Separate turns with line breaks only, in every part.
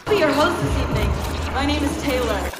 I'll be your host this evening. My name is Taylor.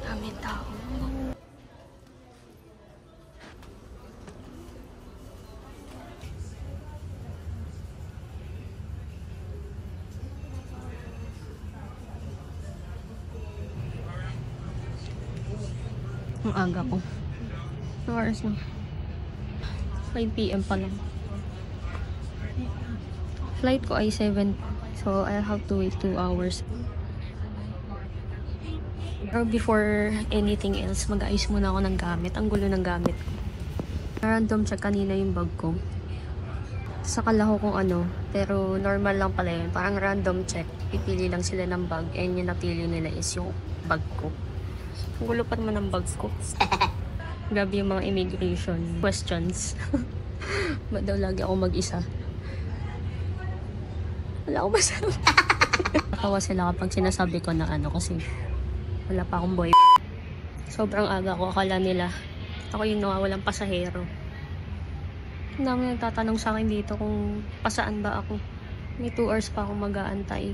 Daming tao. Ang aga ko. Ang oras na. 5 PM pa lang. Flight ko ay 7. So, I'll have to wait 2 hours. Pero before anything else, mag-ayos muna ako ng gamit. Ang gulo ng gamit ko. Random check kanina yung bag ko. Sakala ko kung ano. Pero normal lang pala yun. Parang random check. Pipili lang sila ng bag. And yung napili nila is yung bag ko. Ang gulo pa naman ng bag ko. Grabe yung mga immigration questions. Ba't daw lagi ako mag-isa? Wala akong masabi. Natawa sila kapag sinasabi ko na ano kasi wala pa akong boy. Sobrang aga ko. Akala nila ako yung nawawalang pasahero. Ang dami nagtatanong sa akin dito kung pasaan ba ako. May 2 hours pa akong mag-aantay.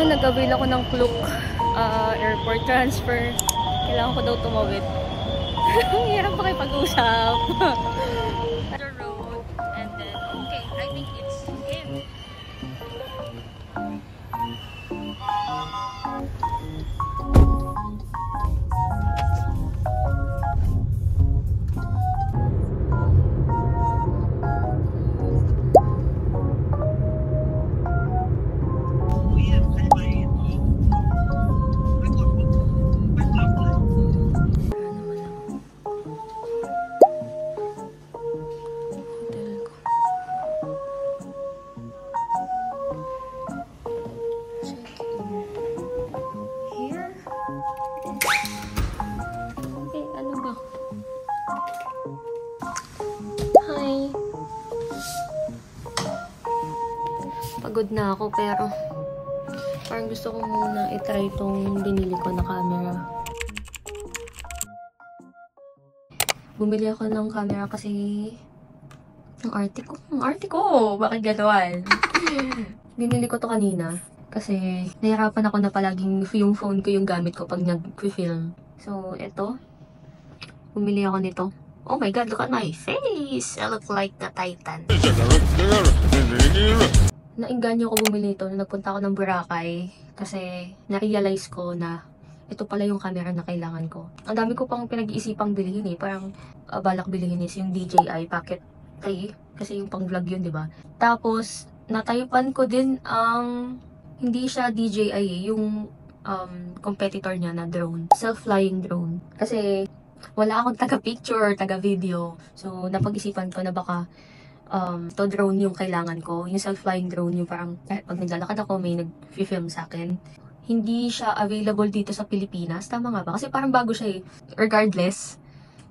Nag-avail ako ng Klook airport transfer. Kailangan ko daw tumawid. Ang hirap pa kayo pag-usap. The road and then okay, I think it's him. Pagod na ako pero parang gusto ko muna i-try itong binili ko na camera. Bumili ako ng camera kasi ang arte ko. Ang arte ko! Bakit gano'n? Binili ko to kanina kasi nahirapan ako na palaging yung phone ko yung gamit ko pag nag-film. So, eto. Bumili ako nito. Oh my god, look at my face! I look like the Titan. Nainganyo ko bumili ito nung nagpunta ako ng Boracay kasi na-realize ko na ito pala yung camera na kailangan ko. Ang dami ko pang pinag-iisipang bilhin eh. Parang balak bilhin is yung DJI Pocket 3 kasi yung pang vlog yun, di ba? Tapos nataypan ko din ang hindi siya DJI eh, yung competitor niya na drone. Self-flying drone. Kasi wala akong taga-picture or taga-video. So, napag-isipan ko na baka to drone yung kailangan ko. Yung self-flying drone, yung parang pag naglalakad ako, may nag-film sa akin. Hindi siya available dito sa Pilipinas. Tama nga ba? Kasi parang bago siya eh. Regardless,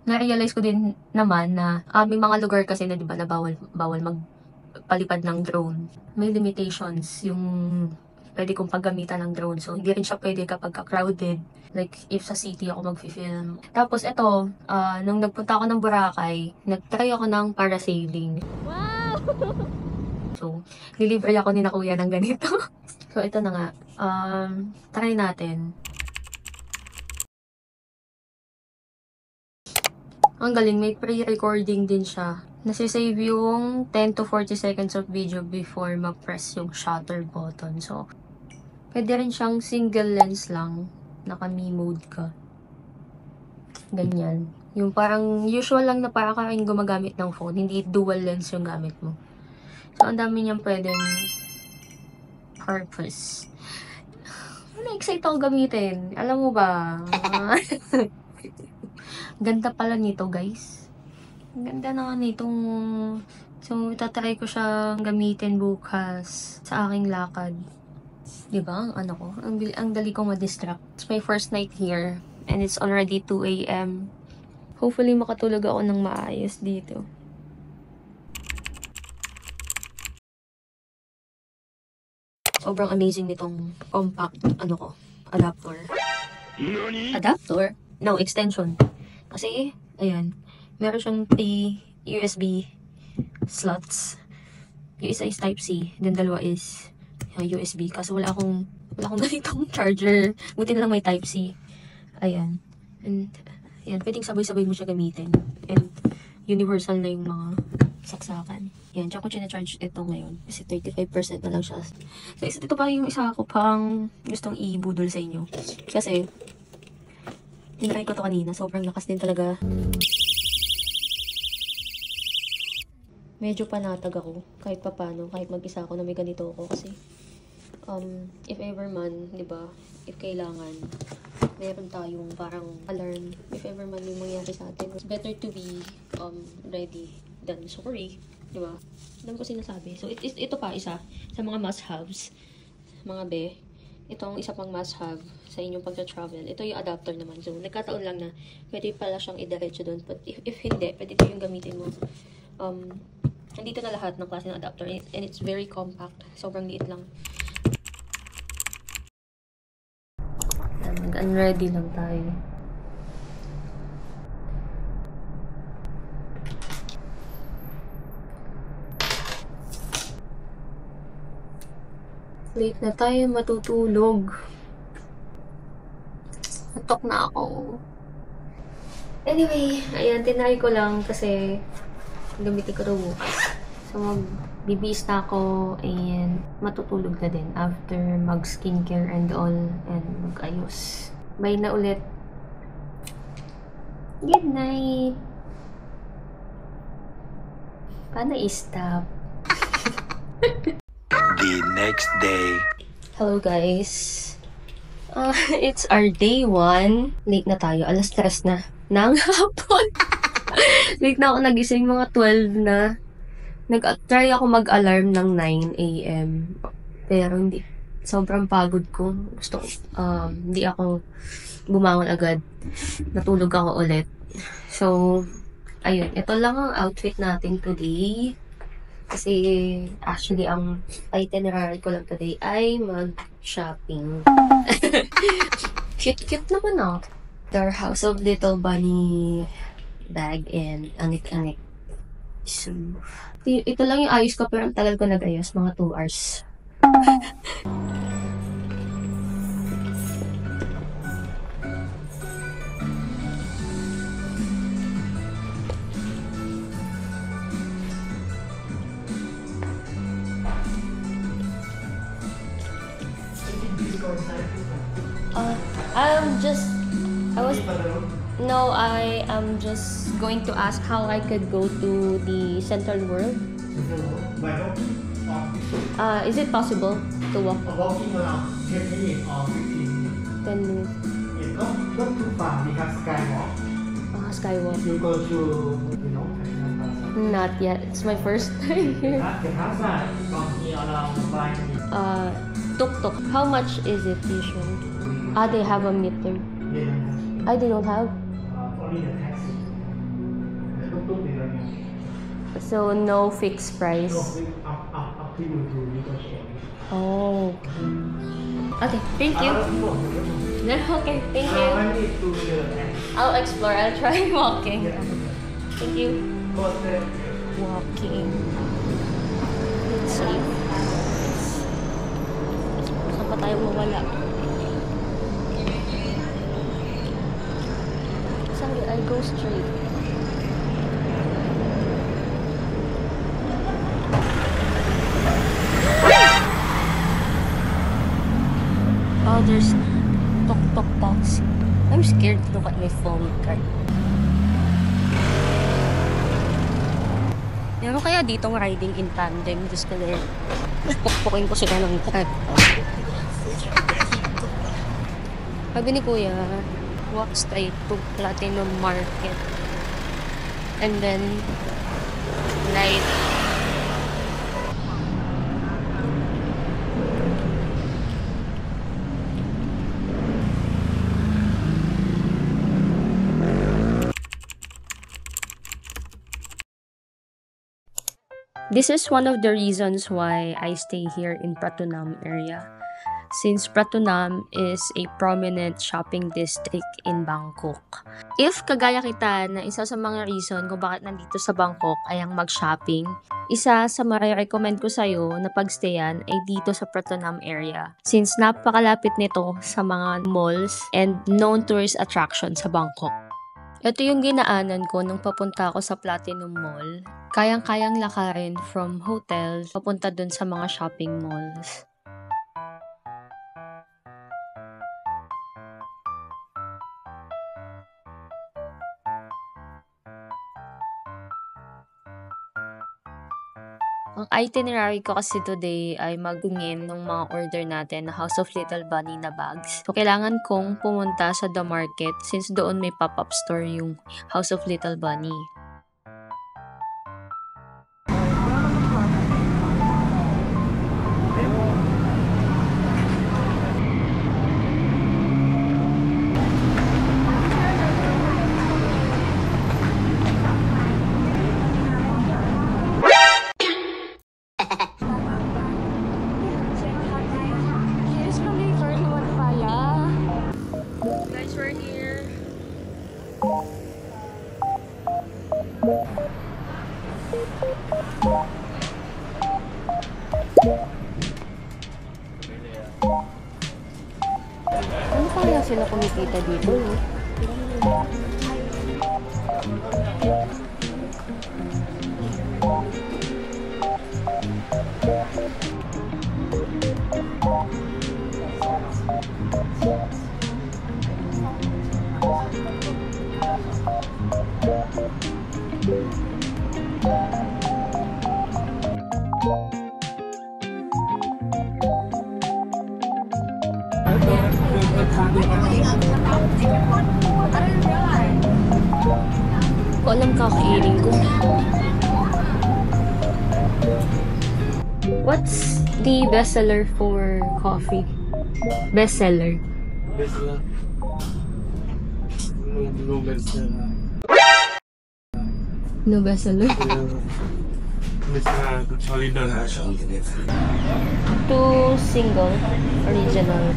na-realize ko din naman na may mga lugar kasi na, di ba, na bawal magpalipad ng drone. May limitations yung pwede kong paggamitan ng drone. So, hindi rin siya pwede kapag crowded. Like, if sa city ako mag-film. Tapos, ito, nung nagpunta ako ng Boracay, nag-try ako ng parasailing. Wow! So, nilibre ako ni na kuya ng ganito. So, ito na nga. Try natin. Ang galing, may pre-recording din siya. Nasisave yung 10 to 40 seconds of video before mag-press yung shutter button. So, pwede rin siyang single lens lang. Naka-me mode ka. Ganyan. Yung parang usual lang na para kang gumagamit ng phone. Hindi dual lens yung gamit mo. So, ang dami niyang pwedeng purpose. Na-excite ako gamitin. Alam mo ba? Ganda pala nito, guys. Ganda naman nitong... So, itatry ko siyang gamitin bukas sa aking lakad. Diba? Ang ano ko? Ang dali kong ma-distract. It's my first night here. And it's already 2 AM. Hopefully, makatulog ako ng maayos dito. Sobrang amazing nitong compact, adapter. Adapter? No, extension. Kasi, ayan, meron siyang 3 USB slots. Yung isa is Type-C, then dalawa is USB. Kaso wala akong ganitong charger. Buti na lang may Type-C. Ayan. And, ayan, pwedeng sabay-sabay mo siya gamitin. And, universal na yung mga saksakan. Yan, tsaka ko charge ito ngayon. Kasi 35% na lang siya. So, ito pa yung isa ko pang gustong i-budol sa inyo. Kasi, tinry ko to kanina. Sobrang lakas din talaga. Medyo panatag ako. Kahit papano. Kahit mag-isa ako na may ganito ako. Kasi, if ever man, di ba, if kailangan, meron tayong parang alarm. If ever man yung mangyari sa atin. It's better to be ready than sorry. Di ba? Alam ko sinasabi. So, ito pa isa sa mga must-haves. Mga be. Itong isa pang must-have sa inyong pagta-travel. Ito yung adapter naman. So, nagkataon lang na pwede pala siyang idiretso doon. But if hindi, pwede ito yung gamitin mo. Nandito na lahat ng klase ng adapter. And it's very compact. Sobrang liit lang. Nag-unready lang tayo. Late na tayo matutulog. Natok na ako. Anyway, ayan, tinry ko lang kasi gamitin ko ito bukas. So, magbibis na ako and matutulog na din after mag-skincare and all and mag-ayos. Bye na ulit. Good night! Paano i-stop?
The next day.
Hello guys. It's our day 1. Late na tayo. Alas 3 na. Nang hapon. Late na ako nagising. Mga 12 na. Nag-try ako mag-alarm ng 9 AM. Pero hindi. Sobrang pagod ko. Gusto ko. Hindi ako bumangon agad. Natulog ako ulit. So, ayun. Ito lang ang outfit natin today. Kasi, actually, ang itinerary ko lang today ay mag-shopping. Cute-cute naman ah. Our House of Little Bunny bag and angit-angit. So, ito lang yung ayos ko pero ang tagal ko nag-ayos. Mga 2 hours. I am just going to ask how I could go to the Central World. Is it possible to walk?
Walking 10 minutes or 15 minutes. fun. We have skywalk.
Skywalk.
You go to, Tainan Plaza.
Not yet. It's my first time here.
The plaza from here around 5 minutes.
Tuk-tuk. How much is it usually? They have a meter.
Yeah,
They don't have?
only the taxi. The tuk-tuk they don't have.
So, no fixed price?
No, up to you to negotiate.
Oh. Okay, thank you. Okay, thank you.
I need to the
I'll explore. I'll try walking. Thank you.
hotel.
Walking. Let's see. Saan pa tayo mawala? Sorry, I go straight. Oh, there's tuk-tuk taxi. I'm scared to look at my phone card. Meron kaya ditong riding in tandem? Just gonna pukpukin ko sila ng card. Sabi ni Kuya, walk straight to Platinum Market. And then, right. This is one of the reasons why I stay here in Pratunam area, since Pratunam is a prominent shopping district in Bangkok. If kagaya kita na isa sa mga reason kung bakit nandito sa Bangkok ay ang mag-shopping, isa sa marirecommend ko sa'yo na pagstayan ay dito sa Pratunam area, since napakalapit nito sa mga malls and known tourist attractions sa Bangkok. Ito yung ginaanan ko nung papunta ako sa Platinum Mall. Kayang-kayang lakarin from hotel papunta dun sa mga shopping malls. Ang itinerary ko kasi today ay magungin ng mga order natin na House of Little Bunny na bags. So, kailangan kong pumunta sa The Market since doon may pop-up store yung House of Little Bunny. Guys, we're here. Ano kaya sila kumikita dito, no? Ko alam kakainin ko. What's the bestseller for coffee? Bestseller.
Bestseller. No bestseller.
No bestseller.
Bestseller actually don't have.
Two single original.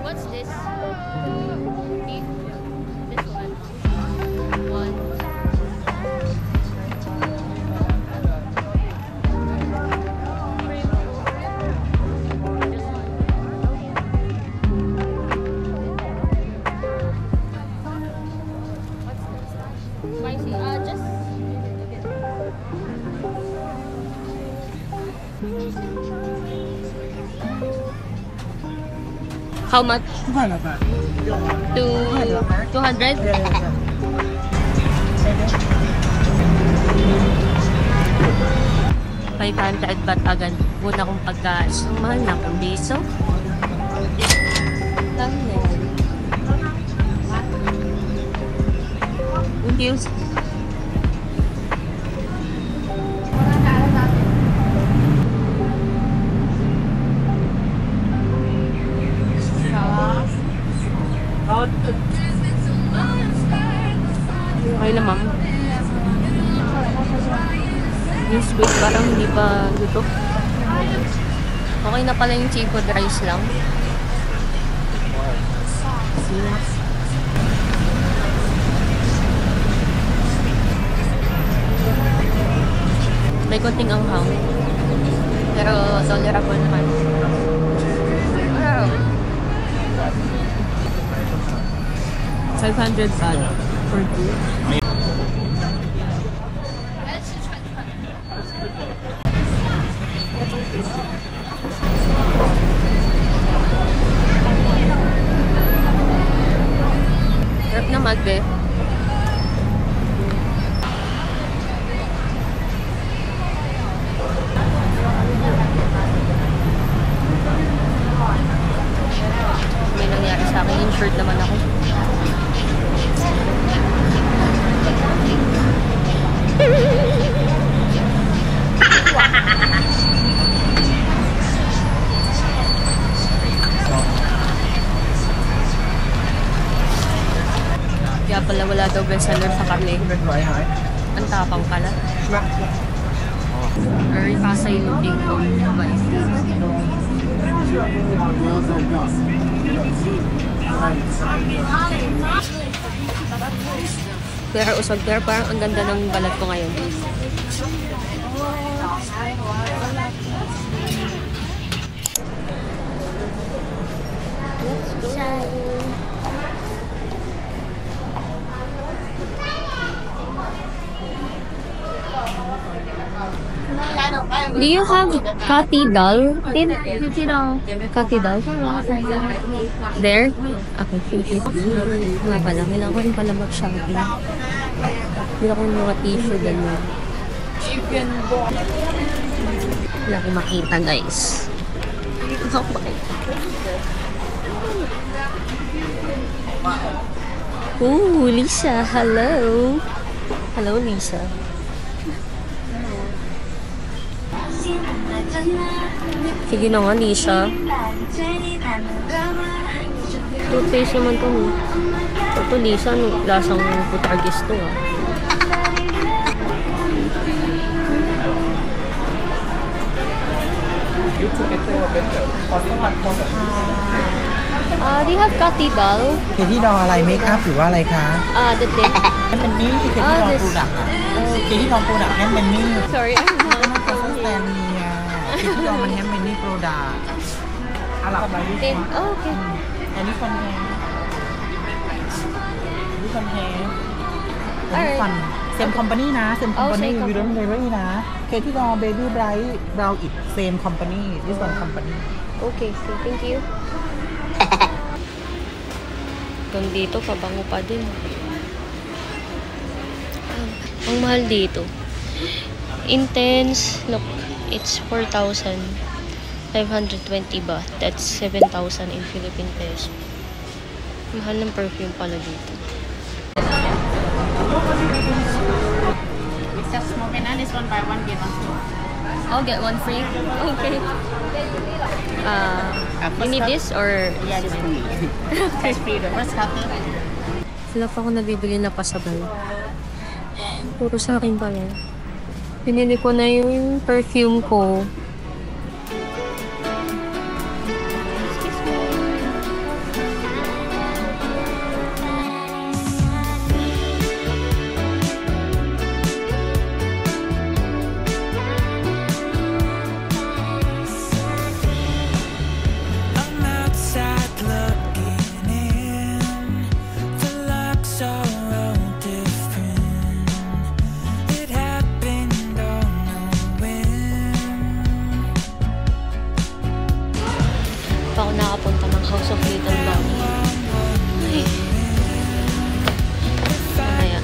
What's this? Beef. This one. One. This one. How much?
200 baht.
To 200? $500 baht agad. Muna kong pagkain. Mahal na kung piso. Confused. Okay na, ma'am. Yung squid parang hindi pa luto. Okay na pala yung seafood rice lang. May konting anghang. Pero tolerable naman. Wow. 500 baht for two. Sarap na magbe. May nangyari sa akin. Insured naman ako. Kaya pala wala daw bestseller sa karne. Ang tapang pala. Very pasay looking po. Pero usog, pero parang ang ganda ng balat ko ngayon. Do you have Kati dal? Kati dal? There? Okay, thank you. Nga pala, kailangan ko rin pala mag-shopping. Hindi ako yung mga t-shirt ganyan. Wala ko makita, guys. Ooh, Lisa. Hello. Hello, Lisa. Sige na nga, Lisa. Toothpaste naman to. Ito, Lisa, lasang putargis to, ah. Do you have Kati dal?
เคที่ดองอะไรเมคอัพหรือว่าอะไรคะ
The thing.
แฮมเบนนี่คือเคที่ดองโปรดักต์อะเคที่ดองโปรดักต์แฮมเบนนี่
Sorry, I'm
มันเป็นสแตนเนียเคที่ดองมันแฮมเบนนี่โปรดักต์อาหรับมาดิส
not. Oh, okay.
อันนี้ฟันแฮมนี่ฟันแฮมอันนี้
Alright.
ฟันเซมคอมพานีนะเซมคอมพานี
same
วิ
company.
ดอนเบอรี่นะเคที่ดองเบบี้ไบรท์บราวน์อิทเซมคอมพานีดิสวันคอมพานี
Okay, so thank you. Hanggang dito, pabango pa din. Ang mahal dito. Intense, look, it's 4,520 baht. That's 7,000 in Philippine peso. Mahal ng perfume pala dito.
It's just smoking and this one buy one get one free.
I'll get one free. Okay. You need this or?
Yeah, this free. It's free. The first cup.
Wala pa ako nabibili na pasabay. Puro sa akin pala. Pinili ko na yung perfume ko.
I'm outside looking in. The looks are all different. It happened on a whim.
Pa ako nakapunta ng House of Little Bunny. Ay. Mamaya.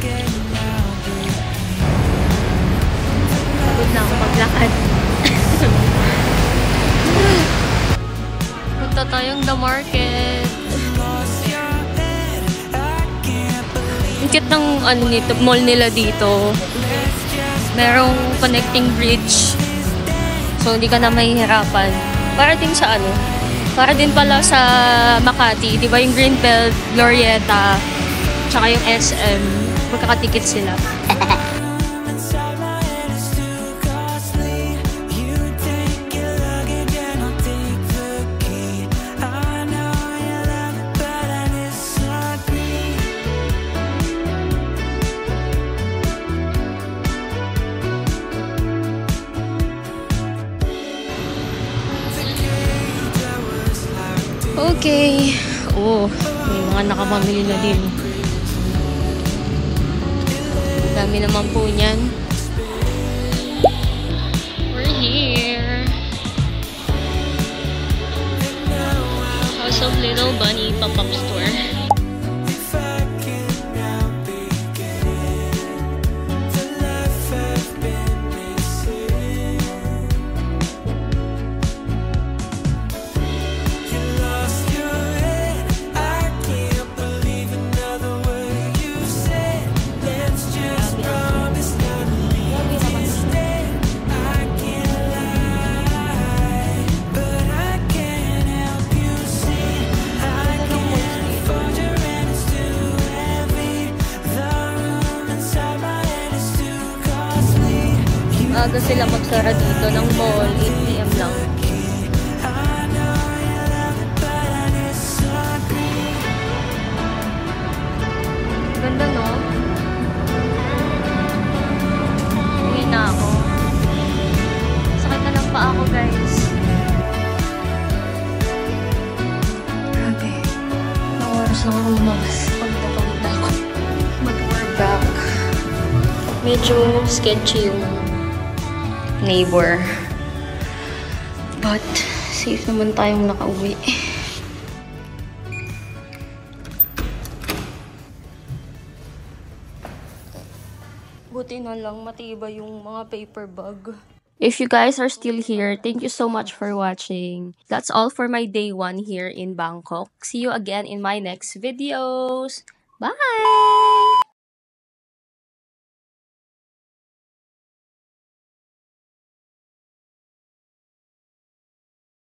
Pagod na ako maglakad. Punta tayong The Market. Ang cute ng ano nito, mall nila dito. Merong connecting bridge. So, hindi ka na mahihirapan. Para din sa ano, para din pala sa Makati. Di ba yung Greenbelt, Glorieta, tsaka yung SM. Magkakatikit sila.
Inside my head is too costly. You take your luggage and I'll take the key. I know you love it, but I disagree.
Okay. Oh, may mga nakapamili na din. Dami naman po niyan. We're here. House of Little Bunny pop-up store.
If I can now begin the life I've been missing. You lost your head. I can't believe another word you said. Let's just promise not to leave instead. I can't lie, but I can't help you see. I can't afford your rent, it's too heavy. The room inside my head is too costly.
Aga sila magsara dito ng mall. 8 PM lang.
I know you love it, but I disagree.
Ganda, no? Uwi na ako. Sakit na ng paa ko, guys. Grabe. Ilang oras na ako lumabas. Pagod na ako. But we're back. Medyo sketchy yung neighbor. But, safe naman tayong nakauwi. Buti na lang matibay yung mga paper bag. If you guys are still here, thank you so much for watching. That's all for my day 1 here in Bangkok. See you again in my next videos. Bye!